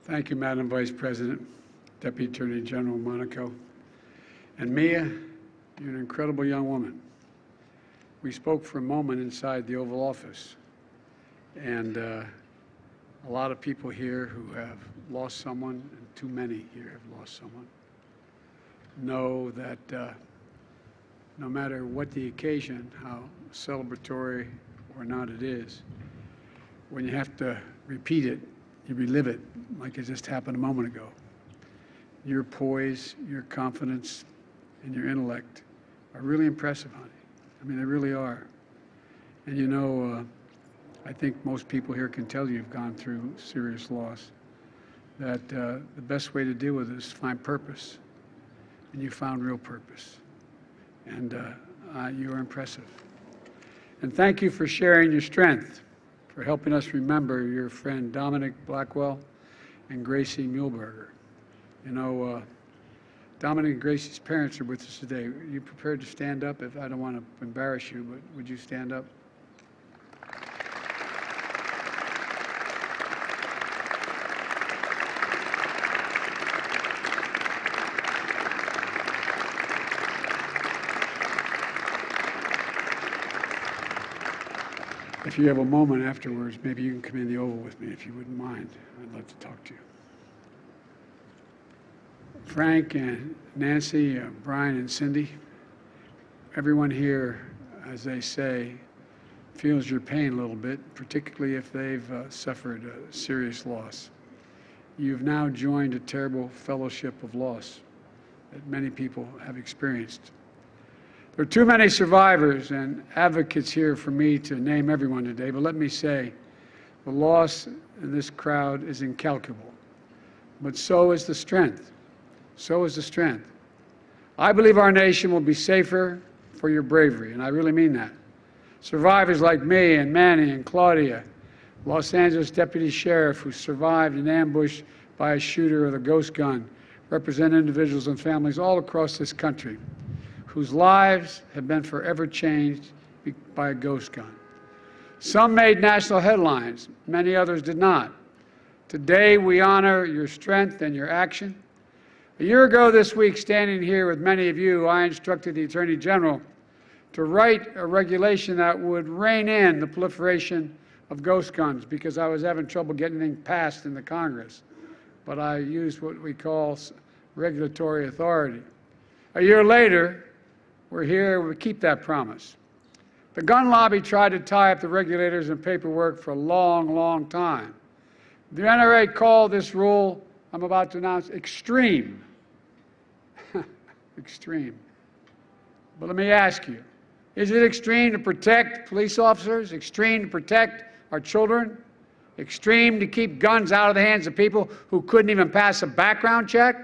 Thank you, Madam Vice President, Deputy Attorney General Monaco. And Mia, you're an incredible young woman. We spoke for a moment inside the Oval Office, and a lot of people here who have lost someone, and too many here have lost someone, know that no matter what the occasion, how celebratory or not it is, when you have to repeat it, you relive it like it just happened a moment ago. Your poise, your confidence, and your intellect are really impressive, honey. I mean, they really are. And you know, I think most people here can tell you've gone through serious loss, that the best way to deal with it is find purpose. And you found real purpose. And you are impressive. And thank you for sharing your strength, for helping us remember your friend Dominic Blackwell and Gracie Muehlberger. You know, Dominic and Gracie's parents are with us today. Are you prepared to stand up? If I don't want to embarrass you, but would you stand up? If you have a moment afterwards, maybe you can come in the Oval with me if you wouldn't mind. I'd love to talk to you. Frank and Nancy, Brian and Cindy, everyone here, as they say, feels your pain a little bit, particularly if they've suffered a serious loss. You've now joined a terrible fellowship of loss that many people have experienced. There are too many survivors and advocates here for me to name everyone today, but let me say, the loss in this crowd is incalculable, but so is the strength. So is the strength. I believe our nation will be safer for your bravery, and I really mean that. Survivors like me and Manny and Claudia, Los Angeles Deputy Sheriff who survived an ambush by a shooter with a ghost gun, represent individuals and families all across this country whose lives have been forever changed by a ghost gun. Some made national headlines, many others did not. Today we honor your strength and your action. A year ago this week, standing here with many of you, I instructed the Attorney General to write a regulation that would rein in the proliferation of ghost guns because I was having trouble getting anything passed in the Congress. But I used what we call regulatory authority. A year later, we're here, we keep that promise. The gun lobby tried to tie up the regulators and paperwork for a long, long time. The NRA called this rule I'm about to announce extreme. Extreme. But let me ask you, is it extreme to protect police officers? Extreme to protect our children? Extreme to keep guns out of the hands of people who couldn't even pass a background check?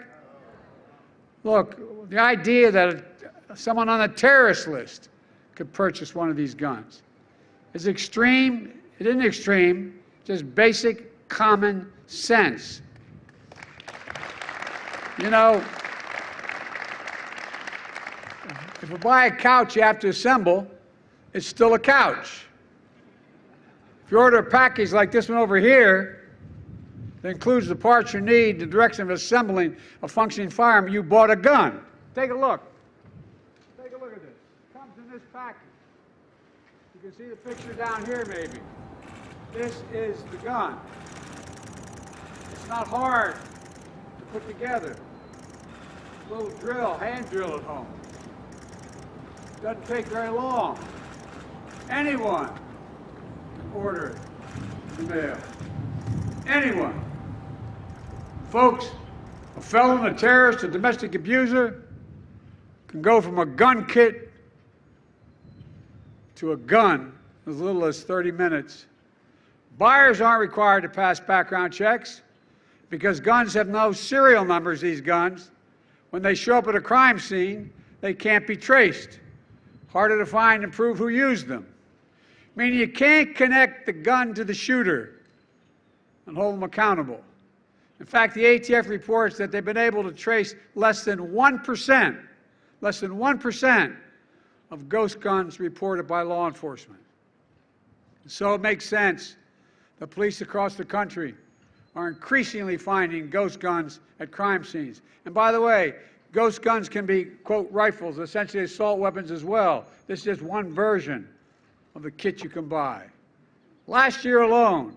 Look, the idea that someone on the terrorist list could purchase one of these guns is extreme. It isn't extreme, just basic common sense. You know, if you buy a couch you have to assemble, it's still a couch. If you order a package like this one over here that includes the parts you need, the direction of assembling a functioning firearm, you bought a gun. Take a look. Take a look at this. It comes in this package. You can see the picture down here maybe. This is the gun. It's not hard to put together. A little drill, hand drill at home. Doesn't take very long. Anyone can order it in the mail. Anyone. Folks, a felon, a terrorist, a domestic abuser can go from a gun kit to a gun in as little as 30 minutes. Buyers aren't required to pass background checks because guns have no serial numbers, these guns. When they show up at a crime scene, they can't be traced. Harder to find and prove who used them. Meaning you can't connect the gun to the shooter and hold them accountable. In fact, the ATF reports that they've been able to trace less than 1% of ghost guns reported by law enforcement. So it makes sense that police across the country are increasingly finding ghost guns at crime scenes. And by the way, ghost guns can be, quote, rifles, essentially assault weapons as well. This is just one version of the kit you can buy. Last year alone,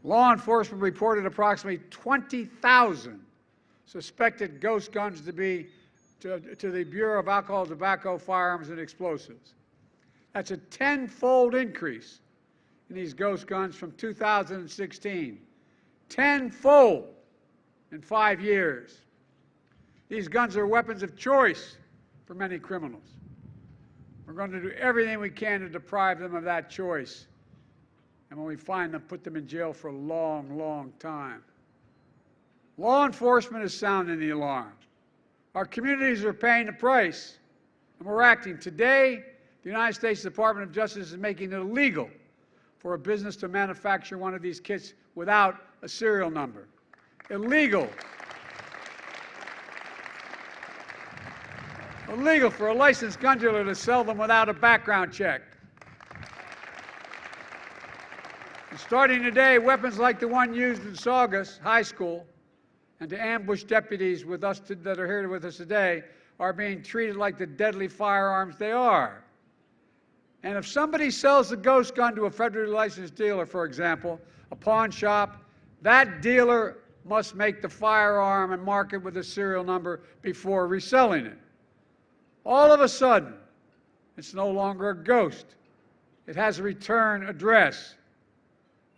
law enforcement reported approximately 20,000 suspected ghost guns to the Bureau of Alcohol, Tobacco, Firearms, and Explosives. That's a 10-fold increase in these ghost guns from 2016. 10-fold in 5 years. These guns are weapons of choice for many criminals. We're going to do everything we can to deprive them of that choice. And when we find them, put them in jail for a long, long time. Law enforcement is sounding the alarm. Our communities are paying the price, and we're acting. Today, the United States Department of Justice is making it illegal for a business to manufacture one of these kits without a serial number. Illegal. Illegal for a licensed gun dealer to sell them without a background check. And starting today, weapons like the one used in Saugus High School and to ambush deputies that are here with us today are being treated like the deadly firearms they are. And if somebody sells a ghost gun to a federally licensed dealer, for example, a pawn shop, that dealer must make the firearm and mark it with a serial number before reselling it. All of a sudden, it's no longer a ghost. It has a return address.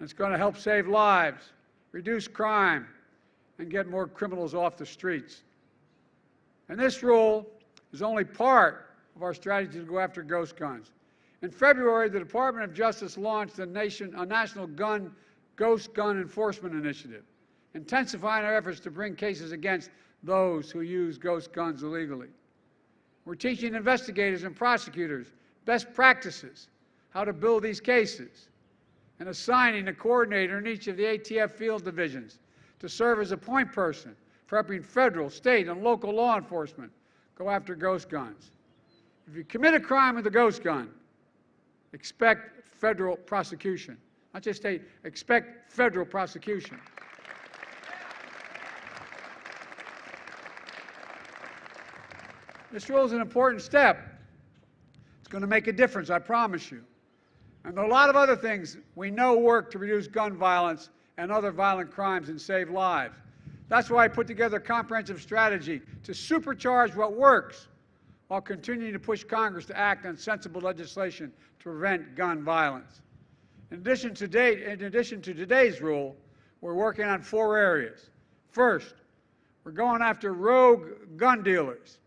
It's going to help save lives, reduce crime, and get more criminals off the streets. And this rule is only part of our strategy to go after ghost guns. In February, the Department of Justice launched a national ghost gun enforcement initiative, intensifying our efforts to bring cases against those who use ghost guns illegally. We're teaching investigators and prosecutors best practices, how to build these cases, and assigning a coordinator in each of the ATF field divisions to serve as a point person for helping federal, state, and local law enforcement go after ghost guns. If you commit a crime with a ghost gun, expect federal prosecution. Not just state, expect federal prosecution. This rule is an important step. It's going to make a difference, I promise you. And there are a lot of other things we know work to reduce gun violence and other violent crimes and save lives. That's why I put together a comprehensive strategy to supercharge what works while continuing to push Congress to act on sensible legislation to prevent gun violence. In addition to today's rule, we're working on 4 areas. First, we're going after rogue gun dealers.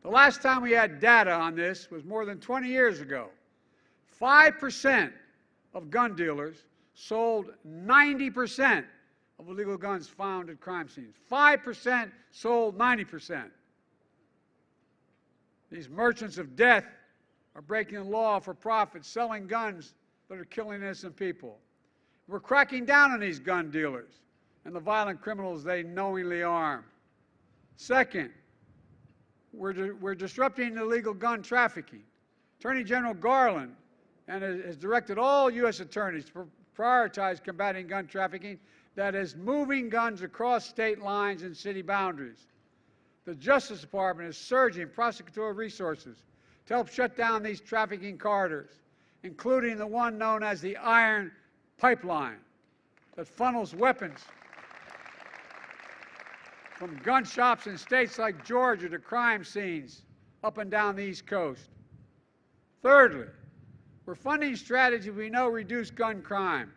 The last time we had data on this was more than 20 years ago. 5% of gun dealers sold 90% of illegal guns found at crime scenes. 5% sold 90%. These merchants of death are breaking the law for profit, selling guns that are killing innocent people. We're cracking down on these gun dealers and the violent criminals they knowingly arm. Second, we're disrupting illegal gun trafficking. Attorney General Garland has directed all U.S. attorneys to prioritize combating gun trafficking that is moving guns across state lines and city boundaries. The Justice Department is surging prosecutorial resources to help shut down these trafficking corridors, including the one known as the Iron Pipeline that funnels weapons from gun shops in states like Georgia to crime scenes up and down the East Coast. Thirdly, we're funding strategies we know reduce gun crime,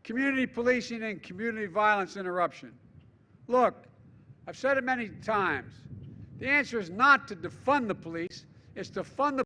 community policing, and community violence interruption. Look, I've said it many times. The answer is not to defund the police, it's to fund the